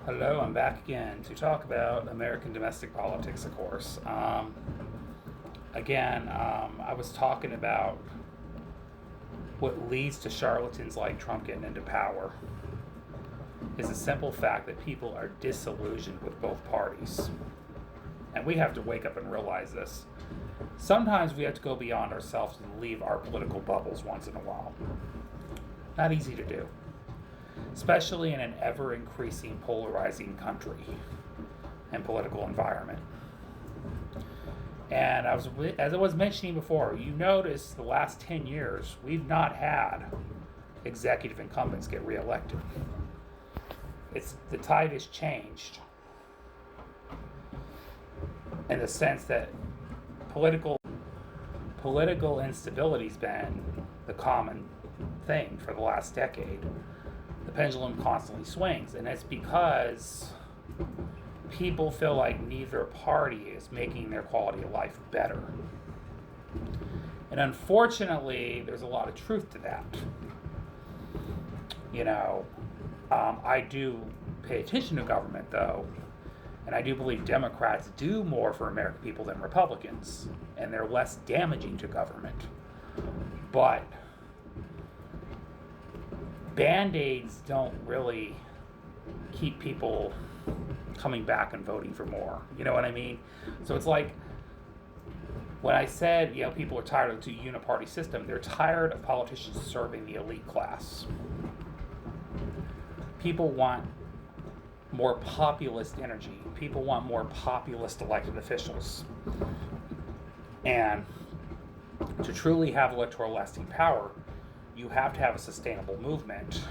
Hello, I'm back again to talk about American domestic politics, of course. I was talking about what leads to charlatans like Trump getting into power is the simple fact that people are disillusioned with both parties. And we have to wake up and realize this. Sometimes we have to go beyond ourselves and leave our political bubbles once in a while. Not easy to do, especially in an ever increasing polarizing country and political environment. And as I was mentioning before, you notice the last 10 years, we've not had executive incumbents get reelected. The tide has changed in the sense that political instability's been the common thing for the last decade. The pendulum constantly swings, and it's because people feel like neither party is making their quality of life better. And unfortunately, there's a lot of truth to that. I do pay attention to government, though, and I do believe Democrats do more for American people than Republicans, and they're less damaging to government. But Band-Aids don't really keep people coming back and voting for more. You know what I mean? So it's like when I said, people are tired of the uniparty system, they're tired of politicians serving the elite class. People want more populist energy. People want more populist elected officials. And to truly have electoral lasting power, you have to have a sustainable movement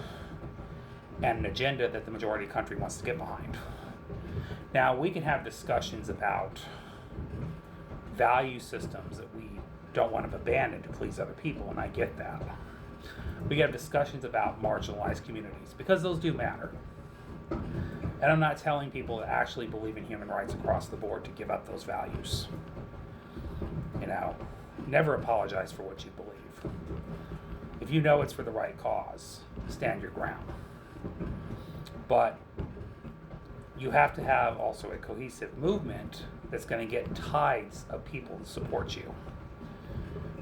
and an agenda that the majority of the country wants to get behind. Now, we can have discussions about value systems that we don't want to abandon to please other people, and I get that. We have discussions about marginalized communities, because those do matter. And I'm not telling people that actually believe in human rights across the board to give up those values. Never apologize for what you believe. If you know it's for the right cause, stand your ground. But you have to have also a cohesive movement that's going to get tides of people to support you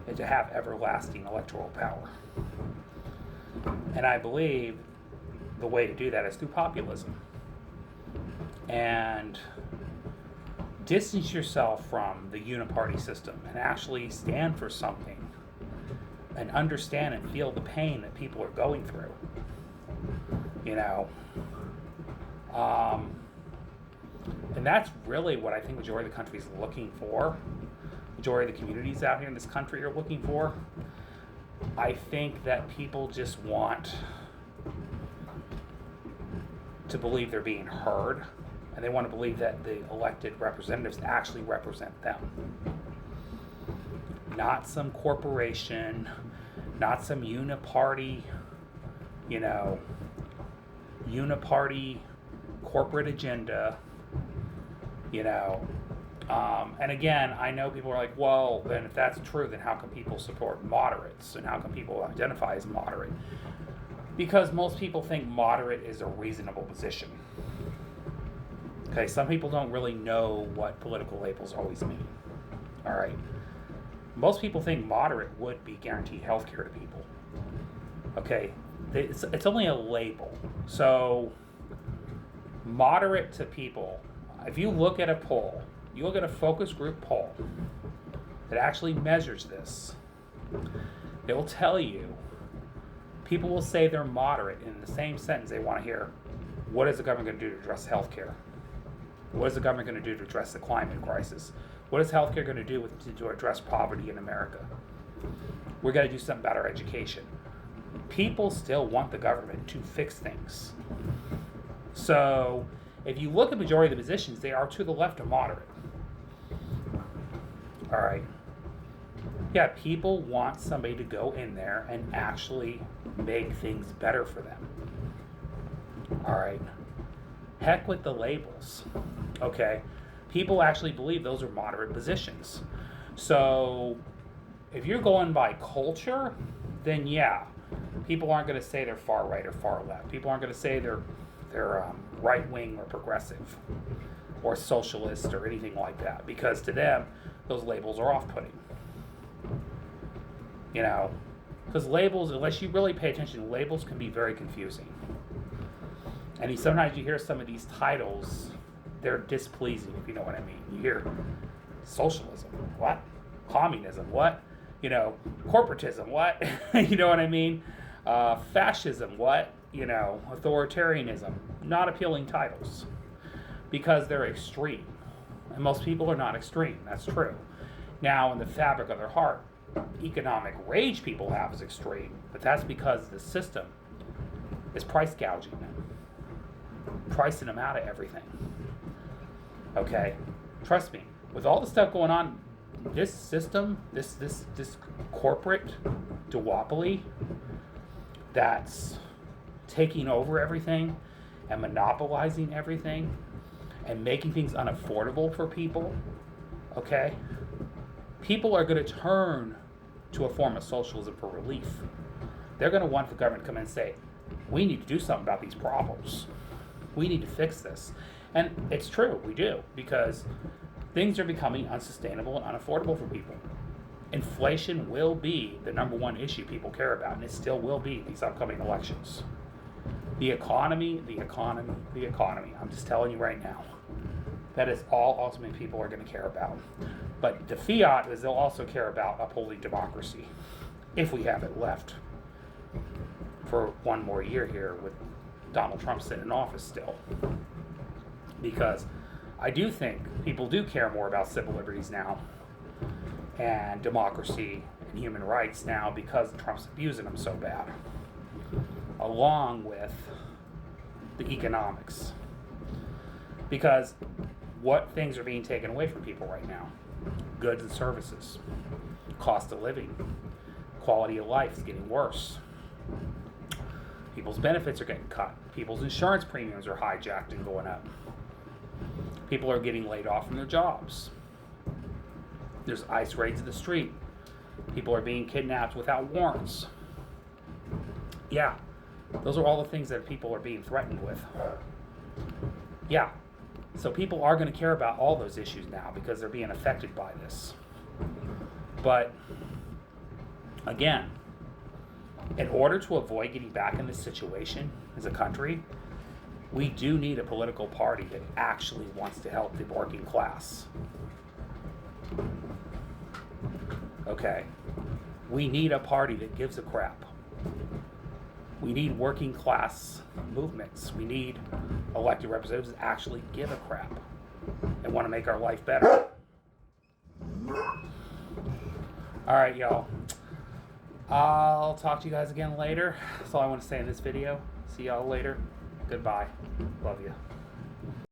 and to have everlasting electoral power. And I believe the way to do that is through populism. And distance yourself from the uniparty system and actually stand for something and understand and feel the pain that people are going through. And that's really what I think the majority of the country is looking for. Majority of the communities out here in this country are looking for. I think that people just want to believe they're being heard, and they want to believe that the elected representatives actually represent them. Not some corporation, not some uniparty corporate agenda, and again, I know people are like, well, then if that's true, then how can people support moderates, and how can people identify as moderate? Because most people think moderate is a reasonable position. Okay, some people don't really know what political labels always mean. All right. Most people think moderate would be guaranteed health care to people. Okay, it's only a label. So moderate to people, if you look at a poll, you look at a focus group poll that actually measures this, it will tell you, people will say they're moderate in the same sentence they want to hear, what is the government going to do to address health care? What is the government going to do to address the climate crisis? What is healthcare going to do to address poverty in America? We're going to do something about our education. People still want the government to fix things. So if you look at the majority of the positions, they are to the left of moderate. All right. Yeah, people want somebody to go in there and actually make things better for them. All right. Heck with the labels. Okay. People actually believe those are moderate positions. So if you're going by culture, then yeah, people aren't going to say they're far right or far left. People aren't going to say they're they're right wing or progressive or socialist or anything like that, because to them those labels are off-putting. You know, because labels, unless you really pay attention, labels can be very confusing. And sometimes you hear some of these titles, they're displeasing, if you know what I mean. You hear socialism, what? Communism, what? You know, corporatism, what? You know what I mean? Fascism, what? You know, authoritarianism. Not appealing titles because they're extreme. And most people are not extreme, that's true. Now, in the fabric of their heart, economic rage people have is extreme, but that's because the system is price gouging them, pricing them out of everything. Okay, trust me, with all the stuff going on, this system, this corporate duopoly that's taking over everything and monopolizing everything and making things unaffordable for people, okay, people are going to turn to a form of socialism for relief. They're going to want the government to come in and say, we need to do something about these problems. We need to fix this. And it's true, we do, because things are becoming unsustainable and unaffordable for people. Inflation will be the number one issue people care about, and it still will be these upcoming elections. The economy. I'm just telling you right now. That is all ultimately people are going to care about. But the fiat is they'll also care about upholding democracy, if we have it left for one more year here with Donald Trump sitting in office still. Because I do think people do care more about civil liberties now and democracy and human rights now because Trump's abusing them so bad, along with the economics. Because what things are being taken away from people right now? Goods and services, cost of living, quality of life is getting worse. People's benefits are getting cut. People's insurance premiums are hijacked and going up. People are getting laid off from their jobs. There's ICE raids in the street. People are being kidnapped without warrants. Yeah, those are all the things that people are being threatened with. Yeah. So people are going to care about all those issues now because they're being affected by this. But again, in order to avoid getting back in this situation as a country, we do need a political party that actually wants to help the working class. Okay. We need a party that gives a crap. We need working class movements. We need elected representatives that actually give a crap and want to make our life better. All right, y'all. I'll talk to you guys again later. That's all I want to say in this video. See y'all later. Goodbye. Love you.